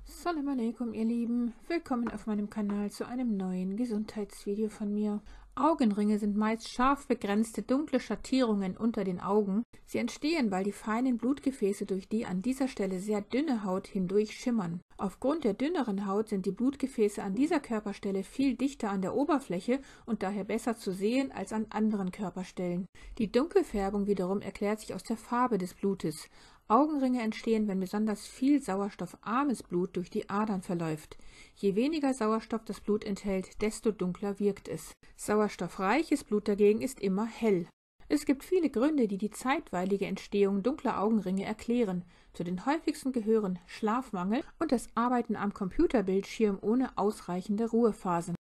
Salam alaikum, ihr Lieben. Willkommen auf meinem Kanal zu einem neuen Gesundheitsvideo von mir. Augenringe sind meist scharf begrenzte dunkle Schattierungen unter den Augen. Sie entstehen, weil die feinen Blutgefäße durch die an dieser Stelle sehr dünne Haut hindurch schimmern. Aufgrund der dünneren Haut sind die Blutgefäße an dieser Körperstelle viel dichter an der Oberfläche und daher besser zu sehen als an anderen Körperstellen. Die Dunkelfärbung wiederum erklärt sich aus der Farbe des Blutes. Augenringe entstehen, wenn besonders viel sauerstoffarmes Blut durch die Adern verläuft. Je weniger Sauerstoff das Blut enthält, desto dunkler wirkt es. Sauerstoffreiches Blut dagegen ist immer hell. Es gibt viele Gründe, die die zeitweilige Entstehung dunkler Augenringe erklären. Zu den häufigsten gehören Schlafmangel und das Arbeiten am Computerbildschirm ohne ausreichende Ruhephasen.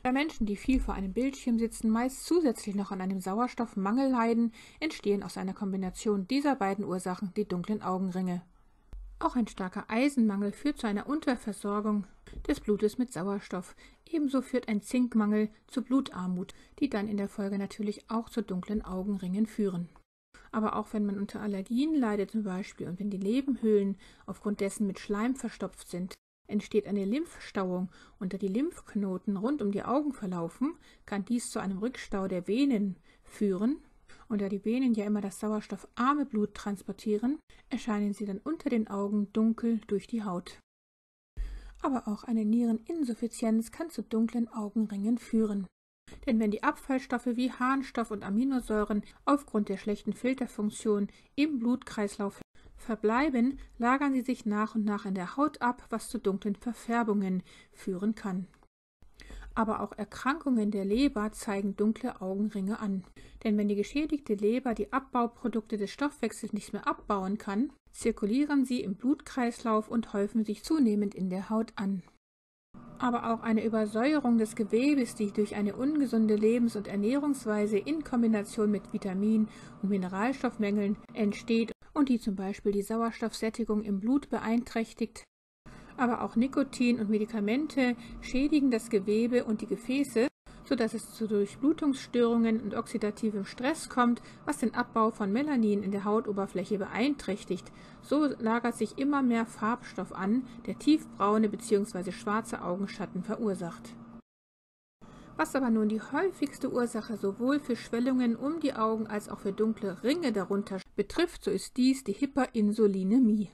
Bei Menschen, die viel vor einem Bildschirm sitzen, meist zusätzlich noch an einem Sauerstoffmangel leiden, entstehen aus einer Kombination dieser beiden Ursachen die dunklen Augenringe. Auch ein starker Eisenmangel führt zu einer Unterversorgung des Blutes mit Sauerstoff. Ebenso führt ein Zinkmangel zu Blutarmut, die dann in der Folge natürlich auch zu dunklen Augenringen führen. Aber auch wenn man unter Allergien leidet zum Beispiel und wenn die Nebenhöhlen aufgrund dessen mit Schleim verstopft sind, entsteht eine Lymphstauung und da die Lymphknoten rund um die Augen verlaufen, kann dies zu einem Rückstau der Venen führen. Und da die Venen ja immer das sauerstoffarme Blut transportieren, erscheinen sie dann unter den Augen dunkel durch die Haut. Aber auch eine Niereninsuffizienz kann zu dunklen Augenringen führen. Denn wenn die Abfallstoffe wie Harnstoff und Aminosäuren aufgrund der schlechten Filterfunktion im Blutkreislauf verbleiben, lagern sie sich nach und nach in der Haut ab, was zu dunklen Verfärbungen führen kann. Aber auch Erkrankungen der Leber zeigen dunkle Augenringe an. Denn wenn die geschädigte Leber die Abbauprodukte des Stoffwechsels nicht mehr abbauen kann, zirkulieren sie im Blutkreislauf und häufen sich zunehmend in der Haut an. Aber auch eine Übersäuerung des Gewebes, die durch eine ungesunde Lebens- und Ernährungsweise in Kombination mit Vitamin- und Mineralstoffmängeln entsteht und die zum Beispiel die Sauerstoffsättigung im Blut beeinträchtigt. Aber auch Nikotin und Medikamente schädigen das Gewebe und die Gefäße, sodass es zu Durchblutungsstörungen und oxidativem Stress kommt, was den Abbau von Melanin in der Hautoberfläche beeinträchtigt. So lagert sich immer mehr Farbstoff an, der tiefbraune bzw. schwarze Augenschatten verursacht. Was aber nun die häufigste Ursache sowohl für Schwellungen um die Augen als auch für dunkle Ringe darunter betrifft, so ist dies die Hyperinsulinämie.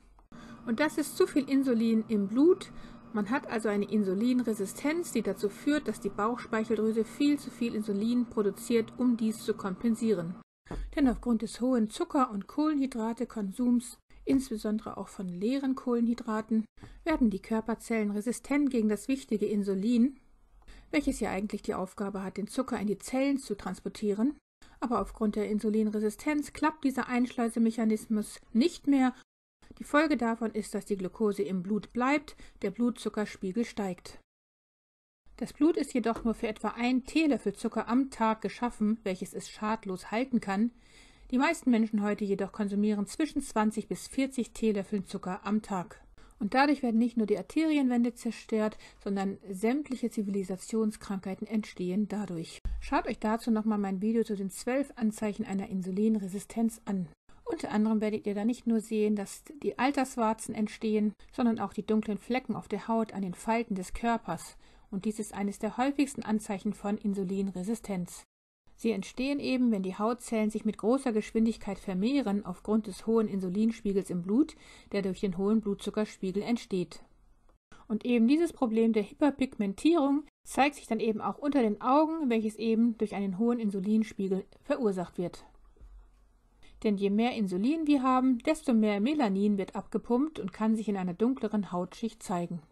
Und das ist zu viel Insulin im Blut. Man hat also eine Insulinresistenz, die dazu führt, dass die Bauchspeicheldrüse viel zu viel Insulin produziert, um dies zu kompensieren. Denn aufgrund des hohen Zucker- und Kohlenhydratekonsums, insbesondere auch von leeren Kohlenhydraten, werden die Körperzellen resistent gegen das wichtige Insulin, welches ja eigentlich die Aufgabe hat, den Zucker in die Zellen zu transportieren. Aber aufgrund der Insulinresistenz klappt dieser Einschleusemechanismus nicht mehr. Die Folge davon ist, dass die Glucose im Blut bleibt, der Blutzuckerspiegel steigt. Das Blut ist jedoch nur für etwa 1 Teelöffel Zucker am Tag geschaffen, welches es schadlos halten kann. Die meisten Menschen heute jedoch konsumieren zwischen 20 bis 40 Teelöffeln Zucker am Tag. Und dadurch werden nicht nur die Arterienwände zerstört, sondern sämtliche Zivilisationskrankheiten entstehen dadurch. Schaut euch dazu nochmal mein Video zu den 12 Anzeichen einer Insulinresistenz an. Unter anderem werdet ihr da nicht nur sehen, dass die Alterswarzen entstehen, sondern auch die dunklen Flecken auf der Haut an den Falten des Körpers. Und dies ist eines der häufigsten Anzeichen von Insulinresistenz. Sie entstehen eben, wenn die Hautzellen sich mit großer Geschwindigkeit vermehren aufgrund des hohen Insulinspiegels im Blut, der durch den hohen Blutzuckerspiegel entsteht. Und eben dieses Problem der Hyperpigmentierung zeigt sich dann eben auch unter den Augen, welches eben durch einen hohen Insulinspiegel verursacht wird. Denn je mehr Insulin wir haben, desto mehr Melanin wird abgepumpt und kann sich in einer dunkleren Hautschicht zeigen.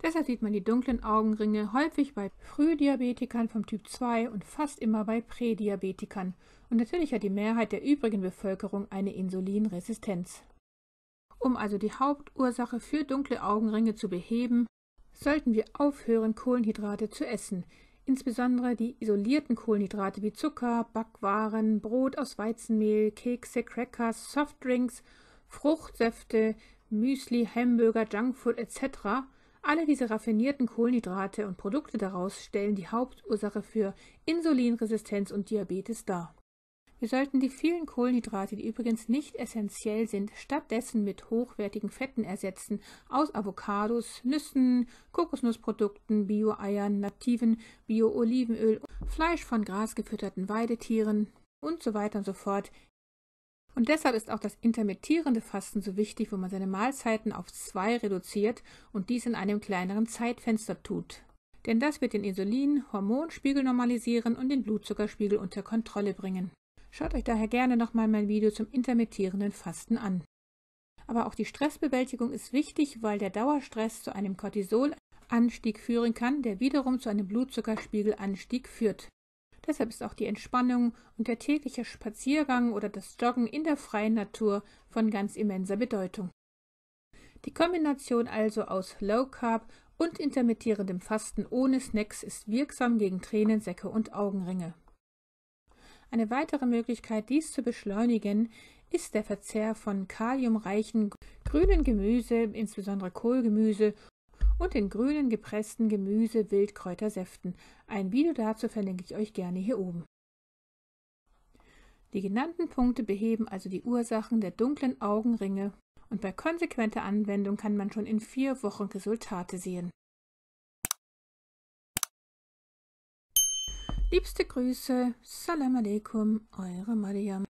Deshalb sieht man die dunklen Augenringe häufig bei Frühdiabetikern vom Typ 2 und fast immer bei Prädiabetikern. Und natürlich hat die Mehrheit der übrigen Bevölkerung eine Insulinresistenz. Um also die Hauptursache für dunkle Augenringe zu beheben, sollten wir aufhören, Kohlenhydrate zu essen. Insbesondere die isolierten Kohlenhydrate wie Zucker, Backwaren, Brot aus Weizenmehl, Kekse, Crackers, Softdrinks, Fruchtsäfte, Müsli, Hamburger, Junkfood etc. Alle diese raffinierten Kohlenhydrate und Produkte daraus stellen die Hauptursache für Insulinresistenz und Diabetes dar. Wir sollten die vielen Kohlenhydrate, die übrigens nicht essentiell sind, stattdessen mit hochwertigen Fetten ersetzen, aus Avocados, Nüssen, Kokosnussprodukten, Bio-Eiern, nativen Bio-Olivenöl, Fleisch von grasgefütterten Weidetieren und so weiter und so fort. Und deshalb ist auch das intermittierende Fasten so wichtig, wo man seine Mahlzeiten auf 2 reduziert und dies in einem kleineren Zeitfenster tut. Denn das wird den Insulin-Hormonspiegel normalisieren und den Blutzuckerspiegel unter Kontrolle bringen. Schaut euch daher gerne nochmal mein Video zum intermittierenden Fasten an. Aber auch die Stressbewältigung ist wichtig, weil der Dauerstress zu einem Cortisolanstieg führen kann, der wiederum zu einem Blutzuckerspiegelanstieg führt. Deshalb ist auch die Entspannung und der tägliche Spaziergang oder das Joggen in der freien Natur von ganz immenser Bedeutung. Die Kombination also aus Low Carb und intermittierendem Fasten ohne Snacks ist wirksam gegen Tränensäcke und Augenringe. Eine weitere Möglichkeit, dies zu beschleunigen, ist der Verzehr von kaliumreichen grünen Gemüse, insbesondere Kohlgemüse, und den grünen gepressten Gemüse-Wildkräutersäften. Ein Video dazu verlinke ich euch gerne hier oben. Die genannten Punkte beheben also die Ursachen der dunklen Augenringe und bei konsequenter Anwendung kann man schon in 4 Wochen Resultate sehen. Liebste Grüße, Salam Aleikum, eure Mariam.